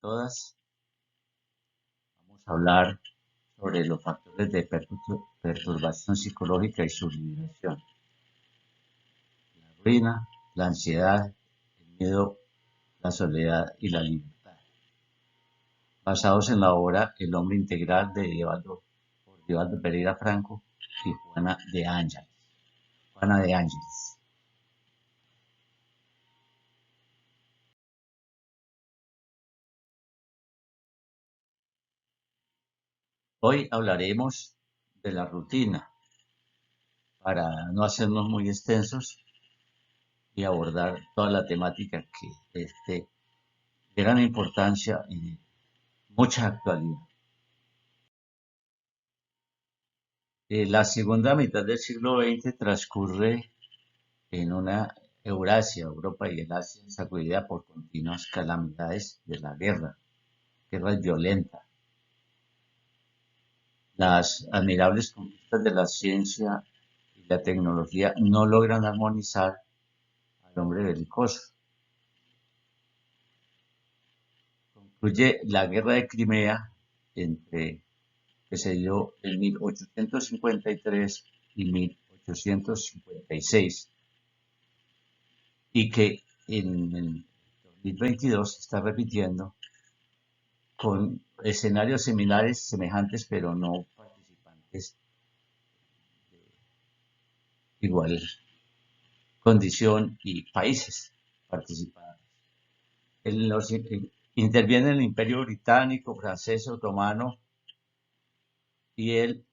todas. Vamos a hablar sobre los factores de perturbación psicológica y su liberación. La ruina, la ansiedad, el miedo, la soledad y la libertad. Basados en la obra El hombre integral de Divaldo Pereira Franco y Juana de Ángeles. Hoy hablaremos de la rutina para no hacernos muy extensos y abordar toda la temática que es de gran importancia y mucha actualidad. La segunda mitad del siglo XX transcurre en una Europa y el Asia sacudida por continuas calamidades de la guerras violentas. Las admirables conquistas de la ciencia y la tecnología no logran armonizar al hombre belicoso. Concluye la guerra de Crimea que se dio en 1853 y 1856 y que en el 2022 se está repitiendo con escenarios similares, semejantes, pero no participantes de igual condición y países participantes. Interviene el Imperio Británico, Francés, Otomano y el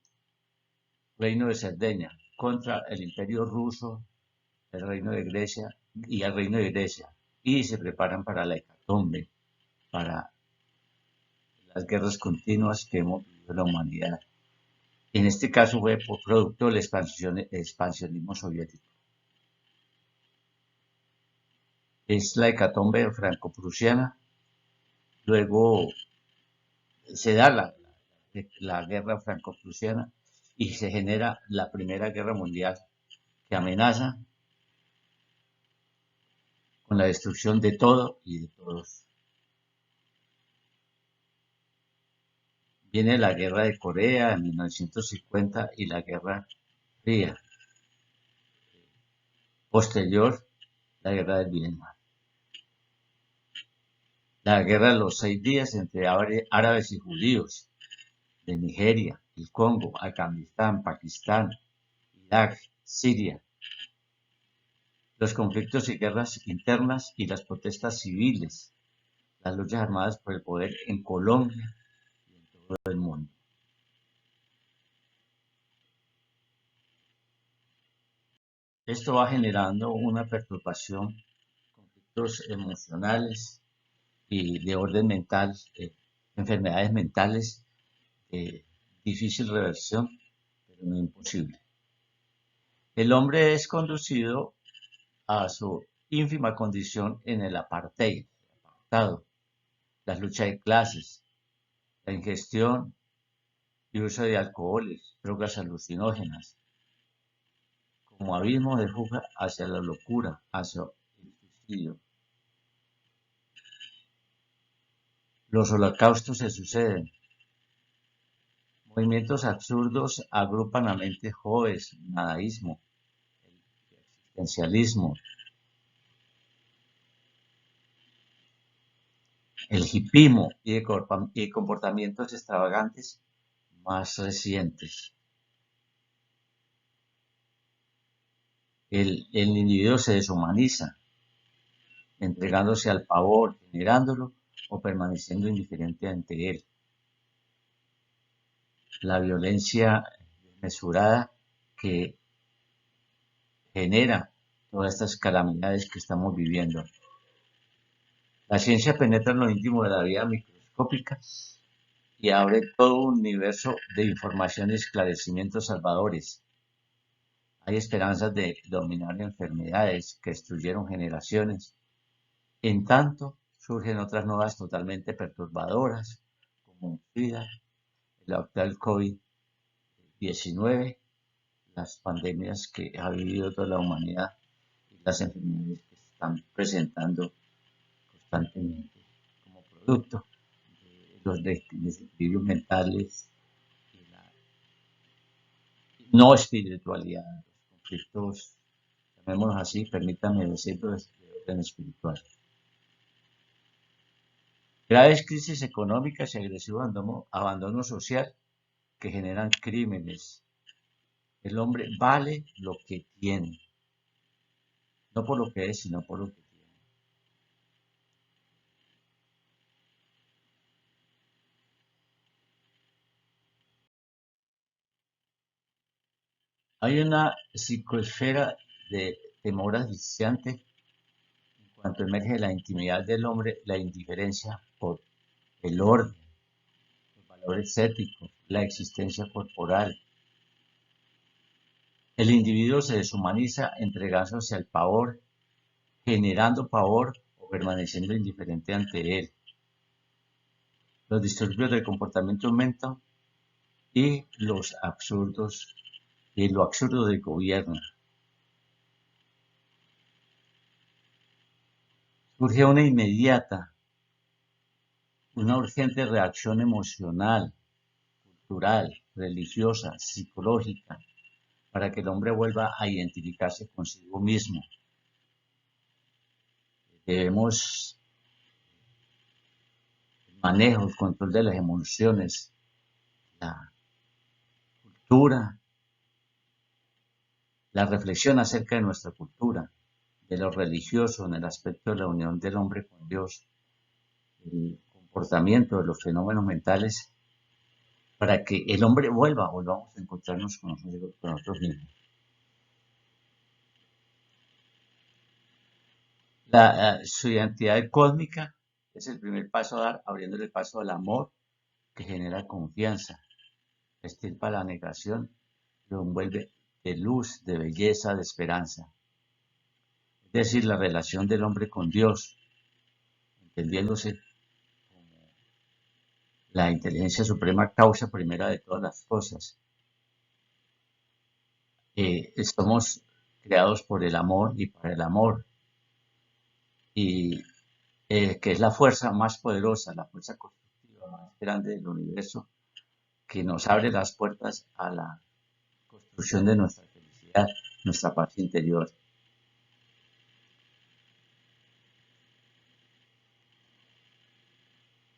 Reino de Cerdeña contra el Imperio Ruso, el Reino de Grecia el Reino de Grecia, y se preparan para la hecatombe, para las guerras continuas que hemos vivido en la humanidad. En este caso fue por producto del expansionismo soviético. Es la hecatombe franco-prusiana. Luego se da la guerra franco-prusiana y se genera la Primera Guerra Mundial que amenaza con la destrucción de todo y de todos. Viene la Guerra de Corea en 1950 y la Guerra Fría. Posterior, la Guerra del Vietnam. La Guerra de los 6 días entre árabes y judíos de Nigeria, el Congo, Afganistán, Pakistán, Irak, Siria. Los conflictos y guerras internas y las protestas civiles. Las luchas armadas por el poder en Colombia y en todo el mundo. Esto va generando una perturbación, conflictos emocionales y de orden mental, enfermedades mentales de difícil reversión, pero no imposible. El hombre es conducido a su ínfima condición en el apartheid, las luchas de clases, la ingestión y uso de alcoholes, drogas alucinógenas, como abismo de fuga hacia la locura, hacia el suicidio. Los holocaustos se suceden. Movimientos absurdos agrupan a mente jóvenes, nadaísmo, el existencialismo, el hipismo y comportamientos extravagantes más recientes. El individuo se deshumaniza, entregándose al pavor, generándolo o permaneciendo indiferente ante él. La violencia desmesurada que genera todas estas calamidades que estamos viviendo. La ciencia penetra en lo íntimo de la vida microscópica y abre todo un universo de información y esclarecimientos salvadores. Hay esperanzas de dominar enfermedades que destruyeron generaciones. En tanto, surgen otras nuevas totalmente perturbadoras, como el SIDA, el actual COVID-19, las pandemias que ha vivido toda la humanidad y las enfermedades que se están presentando constantemente como producto los desequilibrios mentales y la no espiritualidad, los conflictos, llamémoslos así, permítanme decirlo, de orden espiritual. Graves crisis económicas y agresivo abandono social que generan crímenes. El hombre vale lo que tiene, no por lo que es, sino por lo que tiene. Hay una psicoesfera de temor asfixiante en cuanto emerge de la intimidad del hombre la indiferencia por el orden, los valores éticos, la existencia corporal. El individuo se deshumaniza entregándose al pavor, generando pavor o permaneciendo indiferente ante él. Los disturbios del comportamiento aumentan y lo absurdo del gobierno. Surge una urgente reacción emocional, cultural, religiosa, psicológica, para que el hombre vuelva a identificarse consigo mismo. Debemos el manejo, el control de las emociones, la cultura, la reflexión acerca de nuestra cultura, de lo religioso en el aspecto de la unión del hombre con Dios, el comportamiento de los fenómenos mentales, para que el hombre volvamos a encontrarnos con nosotros mismos. Su identidad cósmica es el primer paso a dar, abriéndole el paso al amor que genera confianza, estirpa la negación, lo envuelve de luz, de belleza, de esperanza. Es decir, la relación del hombre con Dios, entendiéndose como la inteligencia suprema causa primera de todas las cosas. Estamos creados por el amor y para el amor, y que es la fuerza más poderosa, la fuerza constructiva más grande del universo, que nos abre las puertas a la construcción de nuestra felicidad, nuestra paz interior.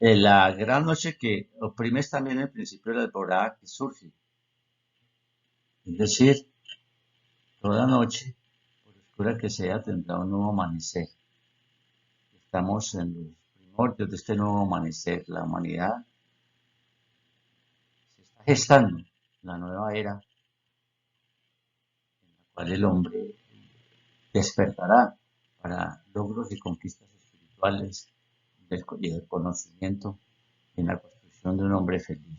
La gran noche que oprime es también el principio de la temporada que surge. Es decir, toda noche, por oscura que sea, tendrá un nuevo amanecer. Estamos en los primordios de este nuevo amanecer. La humanidad se está gestando la nueva era en la cual el hombre despertará para logros y conquistas espirituales y del conocimiento en la construcción de un hombre feliz.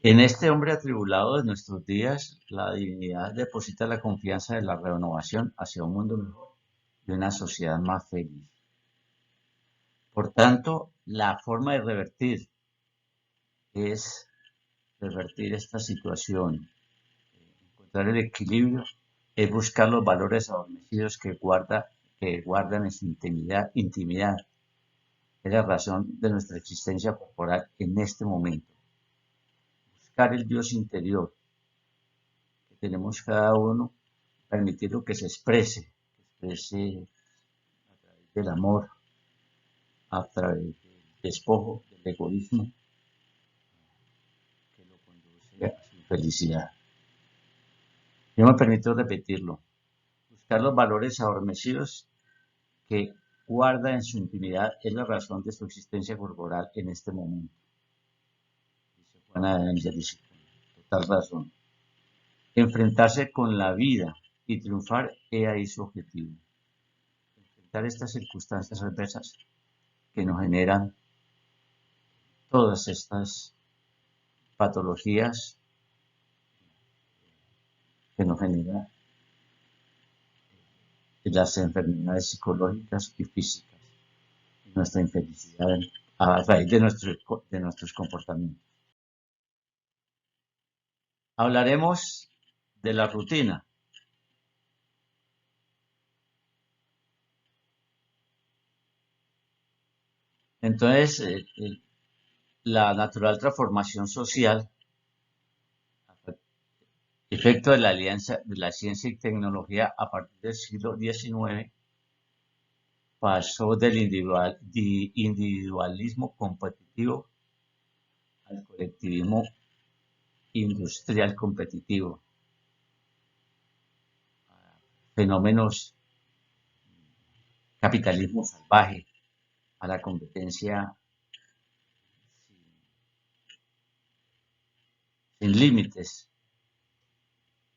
En este hombre atribulado de nuestros días, la divinidad deposita la confianza de la renovación hacia un mundo mejor y una sociedad más feliz. Por tanto, la forma de es revertir esta situación, encontrar el equilibrio, es buscar los valores adormecidos que guardan en su intimidad. Es la razón de nuestra existencia corporal en este momento. Buscar el Dios interior que tenemos cada uno, permitirlo que se exprese a través del amor, a través del despojo, del egoísmo, que lo conduce a su felicidad. Yo me permito repetirlo. Buscar los valores adormecidos que guarda en su intimidad es la razón de su existencia corporal en este momento. Dice Juana de Angelici, total razón. Enfrentarse con la vida y triunfar, he ahí su objetivo. Enfrentar estas circunstancias adversas que nos generan todas estas patologías que nos generan las enfermedades psicológicas y físicas, nuestra infelicidad a raíz de nuestros comportamientos. Hablaremos de la rutina. Entonces, la natural transformación social, efecto de la alianza de la ciencia y tecnología a partir del siglo XIX, pasó del individualismo competitivo al colectivismo industrial competitivo, fenómenos capitalismo salvaje, a la competencia sin límites,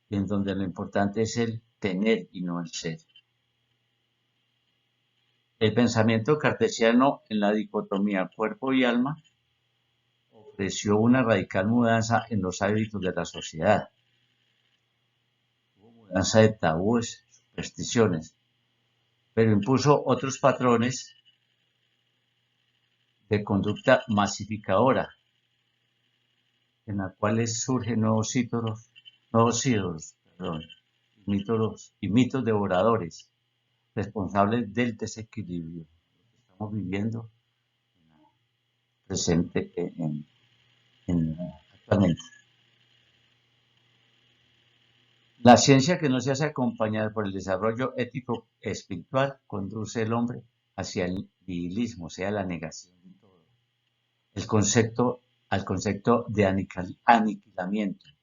en donde lo importante es el tener y no el ser. El pensamiento cartesiano en la dicotomía cuerpo y alma ofreció una radical mudanza en los hábitos de la sociedad, mudanza de tabúes, supersticiones, pero impuso otros patrones de conducta masificadora, en la cuales surgen nuevos ídolos, perdón, y mitos devoradores, responsables del desequilibrio que estamos viviendo presente actualmente. La ciencia que no se hace acompañar por el desarrollo ético espiritual conduce al hombre hacia el nihilismo, o sea, la negación de todo. Al concepto de aniquilamiento.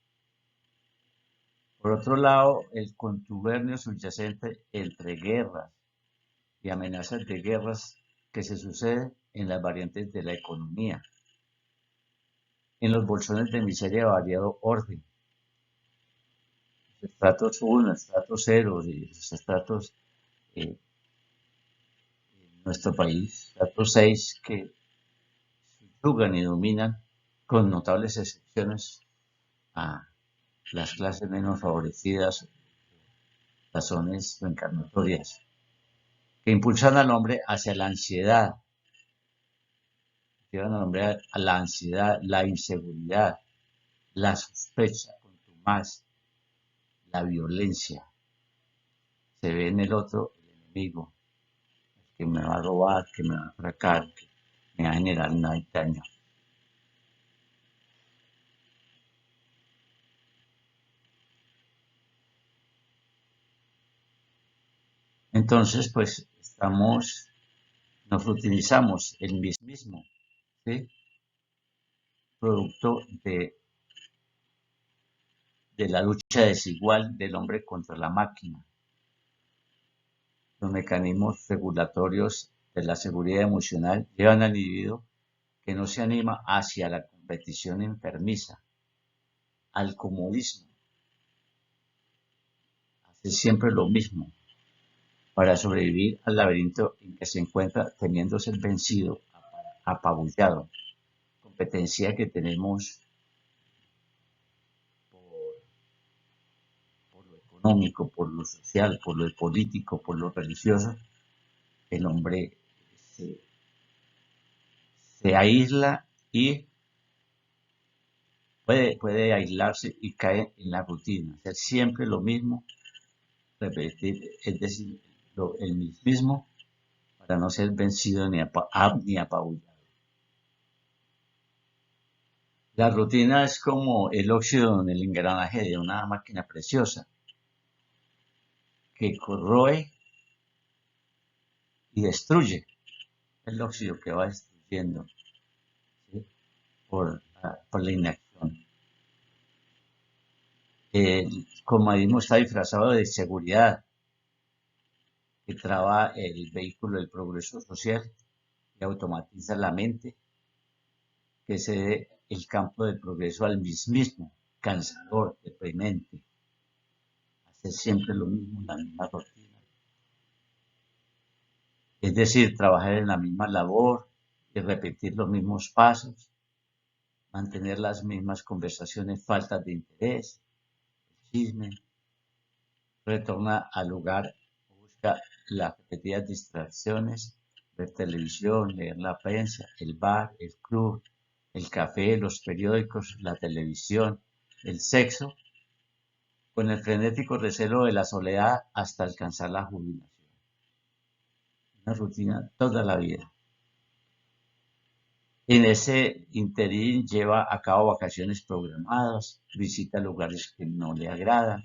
Por otro lado, el contubernio subyacente entre guerras y amenazas de guerras que se suceden en las variantes de la economía, en los bolsones de miseria de variado orden, estratos 1, estratos 0 y los estratos en nuestro país, estratos 6 que subyugan y dominan con notables excepciones a las clases menos favorecidas, razones reencarnatorias, que impulsan al hombre hacia la ansiedad, llevan al hombre a la ansiedad, la inseguridad, la sospecha contumaz, la violencia. Se ve en el otro el enemigo, que me va a robar, que me va a atracar, que me va a generar un daño. Entonces, pues nos utilizamos el mismo, ¿sí? Producto de la lucha desigual del hombre contra la máquina. Los mecanismos regulatorios de la seguridad emocional llevan al individuo que no se anima hacia la competición enfermiza, al comodismo, hace siempre lo mismo para sobrevivir al laberinto en que se encuentra temiendo ser vencido, apabullado, competencia que tenemos por, por lo económico, por lo social, por lo político, por lo religioso. El hombre se, se aísla y puede aislarse y cae en la rutina, hacer siempre lo mismo, repetir, es decir, el mismo para no ser vencido ni apabullado. La rutina es como el óxido en el engranaje de una máquina preciosa que corroe y destruye. El óxido que va destruyendo, ¿sí? por la inacción. El comodismo está disfrazado de seguridad que traba el vehículo del progreso social y automatiza la mente que cede el campo del progreso al mismo, cansador, deprimente, hacer siempre lo mismo, la misma rutina. Es decir, trabajar en la misma labor y repetir los mismos pasos, mantener las mismas conversaciones, faltas de interés, chisme, retorna al hogar, busca las repetidas distracciones, ver televisión, leer la prensa, el bar, el club, el café, los periódicos, la televisión, el sexo, con el frenético recelo de la soledad hasta alcanzar la jubilación. Una rutina toda la vida. En ese interín lleva a cabo vacaciones programadas, visita lugares que no le agradan,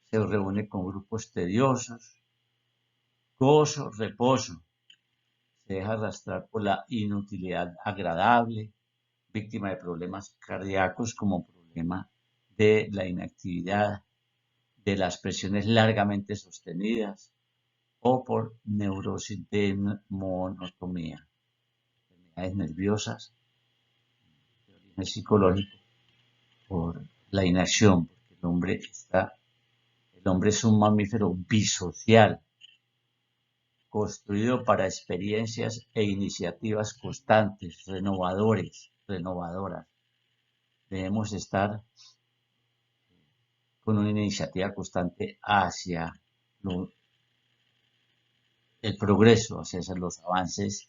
se reúne con grupos tediosos, gozo, reposo, se deja arrastrar por la inutilidad agradable, víctima de problemas cardíacos como problema de la inactividad, de las presiones largamente sostenidas o por neurosis de monotomía, enfermedades nerviosas de origen psicológico por la inacción, porque el hombre es un mamífero bisocial, construido para experiencias e iniciativas constantes, renovadoras. Debemos estar con una iniciativa constante hacia lo- el progreso, hacia los avances,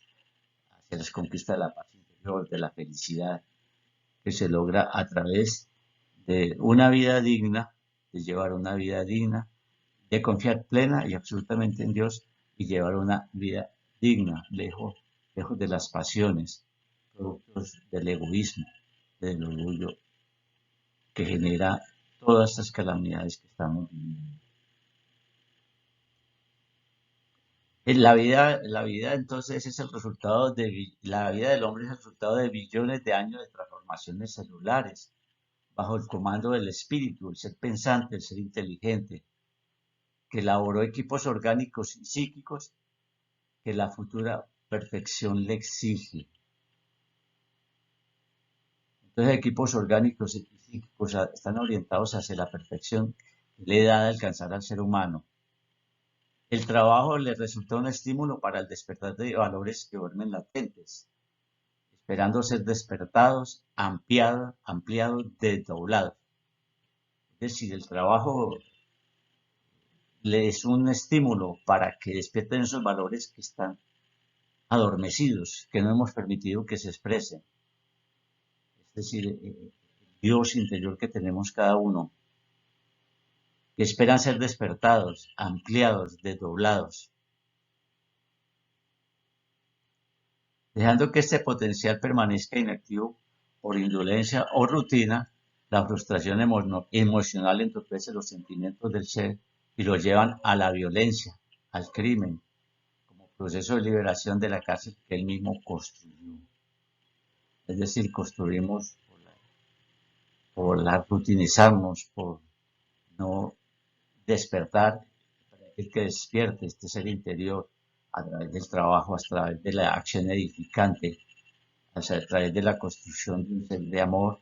hacia las conquistas de la paz interior, de la felicidad, que se logra a través de una vida digna, de llevar una vida digna, de confiar plena y absolutamente en Dios y llevar una vida digna, lejos de las pasiones, productos del egoísmo, del orgullo que genera todas estas calamidades que estamos viviendo. La vida entonces es el resultado la vida del hombre es el resultado de billones de años de transformaciones celulares, bajo el comando del espíritu, el ser pensante, el ser inteligente, que elaboró equipos orgánicos y psíquicos que la futura perfección le exige. Entonces, equipos orgánicos y psíquicos están orientados hacia la perfección que le da de alcanzar al ser humano. El trabajo le resulta un estímulo para el despertar de valores que duermen latentes, esperando ser despertados, ampliados, desdoblados. Es decir, el trabajo le es un estímulo para que despierten esos valores que están adormecidos, que no hemos permitido que se expresen. Es decir, el Dios interior que tenemos cada uno, que esperan ser despertados, ampliados, desdoblados, dejando que este potencial permanezca inactivo por indolencia o rutina. La frustración emocional entorpece los sentimientos del ser y lo llevan a la violencia, al crimen, como proceso de liberación de la cárcel que él mismo construyó. Es decir, construimos por rutinizarnos, por no despertar, para que despierte este ser interior a través del trabajo, a través de la acción edificante, a través de la construcción de un ser de amor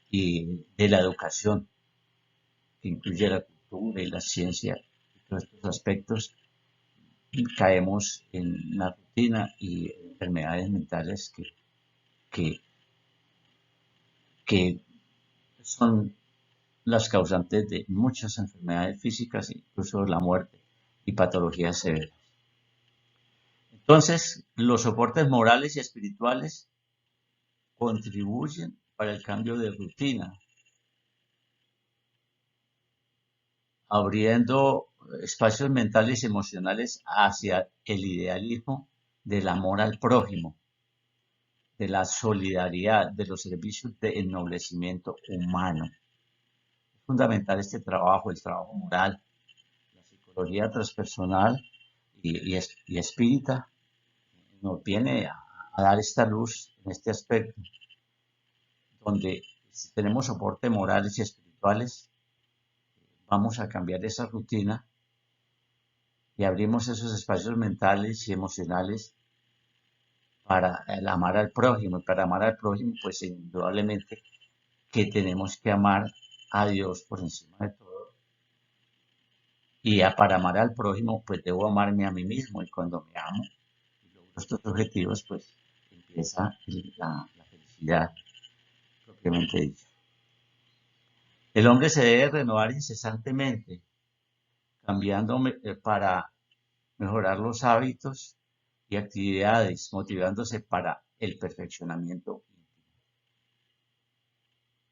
y de la educación, que incluye la cultura y la ciencia, y todos estos aspectos, caemos en la rutina y enfermedades mentales que, que son las causantes de muchas enfermedades físicas, incluso la muerte y patologías severas. Entonces, los soportes morales y espirituales contribuyen para el cambio de rutina, abriendo espacios mentales y emocionales hacia el idealismo del amor al prójimo, de la solidaridad, de los servicios de ennoblecimiento humano. Es fundamental este trabajo, el trabajo moral, la psicología transpersonal y espírita nos viene a dar esta luz en este aspecto, donde si tenemos soporte morales y espirituales, vamos a cambiar esa rutina y abrimos esos espacios mentales y emocionales para el amar al prójimo. Y para amar al prójimo, pues indudablemente que tenemos que amar a Dios por encima de todo. Y para amar al prójimo, pues debo amarme a mí mismo. Y cuando me amo y logro estos objetivos, pues empieza la felicidad propiamente dicha. El hombre se debe renovar incesantemente, cambiando para mejorar los hábitos y actividades, motivándose para el perfeccionamiento.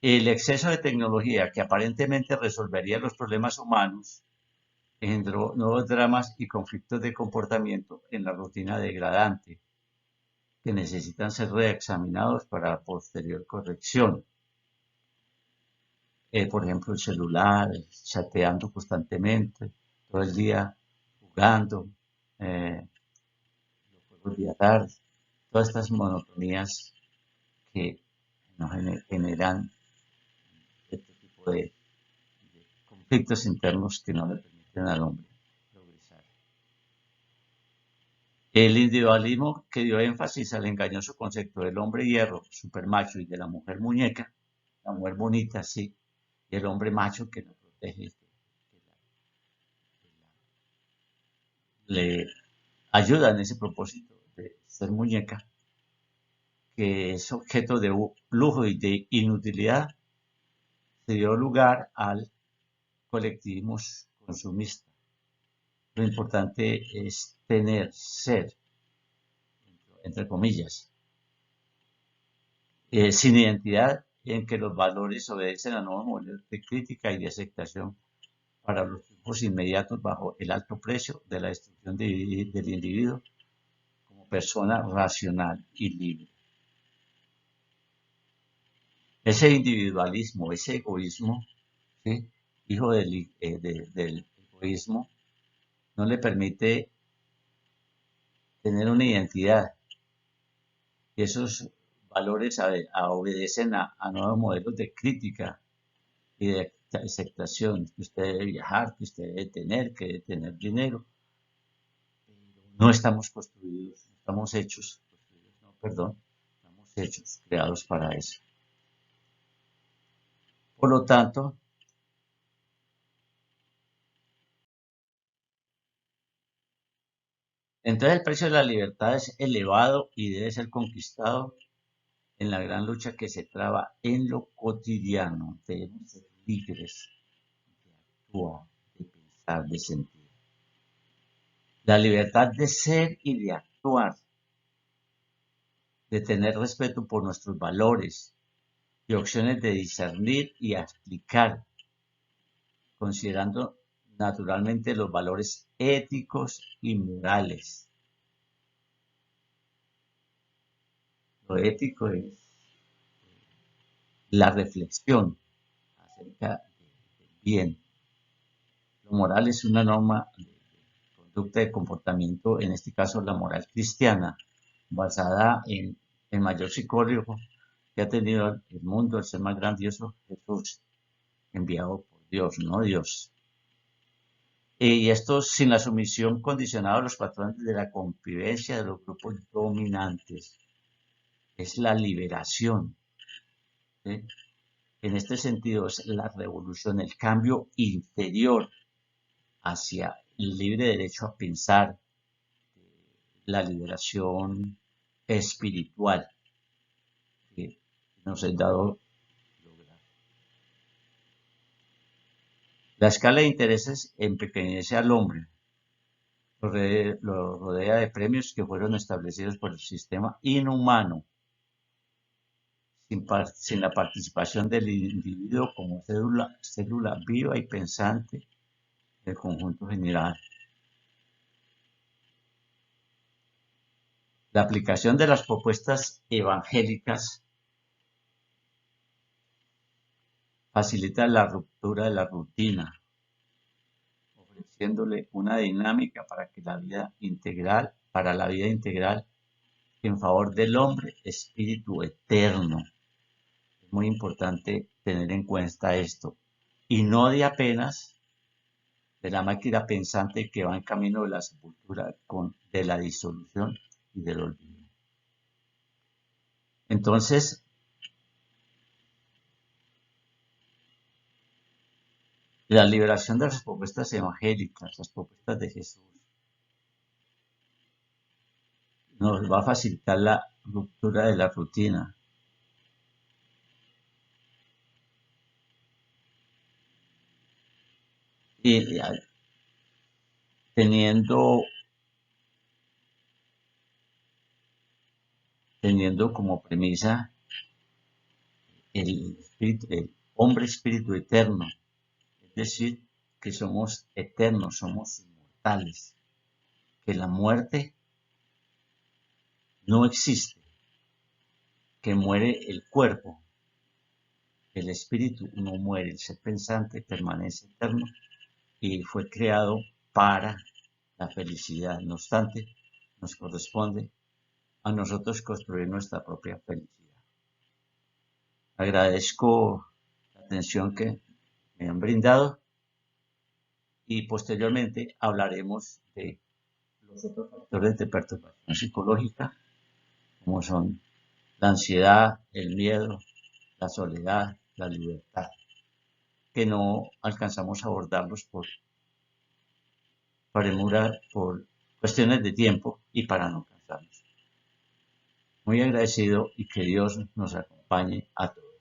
El exceso de tecnología que aparentemente resolvería los problemas humanos engendró nuevos dramas y conflictos de comportamiento en la rutina degradante. que necesitan ser reexaminados para posterior corrección. Por ejemplo, el celular, chateando constantemente, todo el día jugando, eh, los juegos de azar, todas estas monotonías que nos generan este tipo de conflictos internos que no le permiten al hombre progresar. El individualismo que dio énfasis al engañoso concepto del hombre hierro, supermacho, y de la mujer muñeca, la mujer bonita, sí, y el hombre macho que nos protege, le ayuda en ese propósito de ser muñeca, que es objeto de lujo y de inutilidad, se dio lugar al colectivismo consumista. Lo importante es tener, ser, entre comillas, sin identidad, en que los valores obedecen a nuevos modelos de crítica y de aceptación para los triunfos inmediatos bajo el alto precio de la destrucción del individuo como persona racional y libre. Ese individualismo, ese egoísmo, ¿sí?, hijo del egoísmo, no le permite tener una identidad. Y esos valores obedecen a nuevos modelos de crítica y de aceptación, que usted debe viajar, que usted debe tener, que debe tener dinero. No estamos construidos, no estamos hechos, construidos, no, perdón, estamos hechos, creados para eso. Por lo tanto, entonces el precio de la libertad es elevado y debe ser conquistado en la gran lucha que se traba en lo cotidiano. Debemos ser libres de actuar, de pensar, de sentir. La libertad de ser y de actuar, de tener respeto por nuestros valores y opciones de discernir y aplicar, considerando naturalmente los valores éticos y morales. Lo ético es la reflexión acerca del bien. Lo moral es una norma de conducta de comportamiento, en este caso la moral cristiana, basada en el mayor psicólogo que ha tenido el mundo, el ser más grandioso, Jesús, enviado por Dios, no Dios. Y esto sin la sumisión condicionada a los patrones de la convivencia de los grupos dominantes. Es la liberación, ¿sí? En este sentido es la revolución, el cambio interior hacia el libre derecho a pensar, la liberación espiritual que nos es dado lograr. La escala de intereses empequeñece al hombre, lo rodea de premios que fueron establecidos por el sistema inhumano, sin la participación del individuo como célula viva y pensante del conjunto general. La aplicación de las propuestas evangélicas facilita la ruptura de la rutina, ofreciéndole una dinámica para la vida integral en favor del hombre, espíritu eterno. Es muy importante tener en cuenta esto. Y no de apenas de la máquina pensante que va en camino de la sepultura, de la disolución y del olvido. Entonces, la liberación de las propuestas evangélicas, las propuestas de Jesús, nos va a facilitar la ruptura de la rutina. Y teniendo, teniendo como premisa el hombre espíritu eterno, es decir, que somos eternos, somos inmortales, que la muerte no existe, que muere el cuerpo, el espíritu no muere, el ser pensante permanece eterno y fue creado para la felicidad. No obstante, nos corresponde a nosotros construir nuestra propia felicidad. Agradezco la atención que me han brindado y posteriormente hablaremos de los otros factores de perturbación psicológica, como son la ansiedad, el miedo, la soledad, la libertad, que no alcanzamos a abordarlos por cuestiones de tiempo y para no cansarnos. Muy agradecido y que Dios nos acompañe a todos.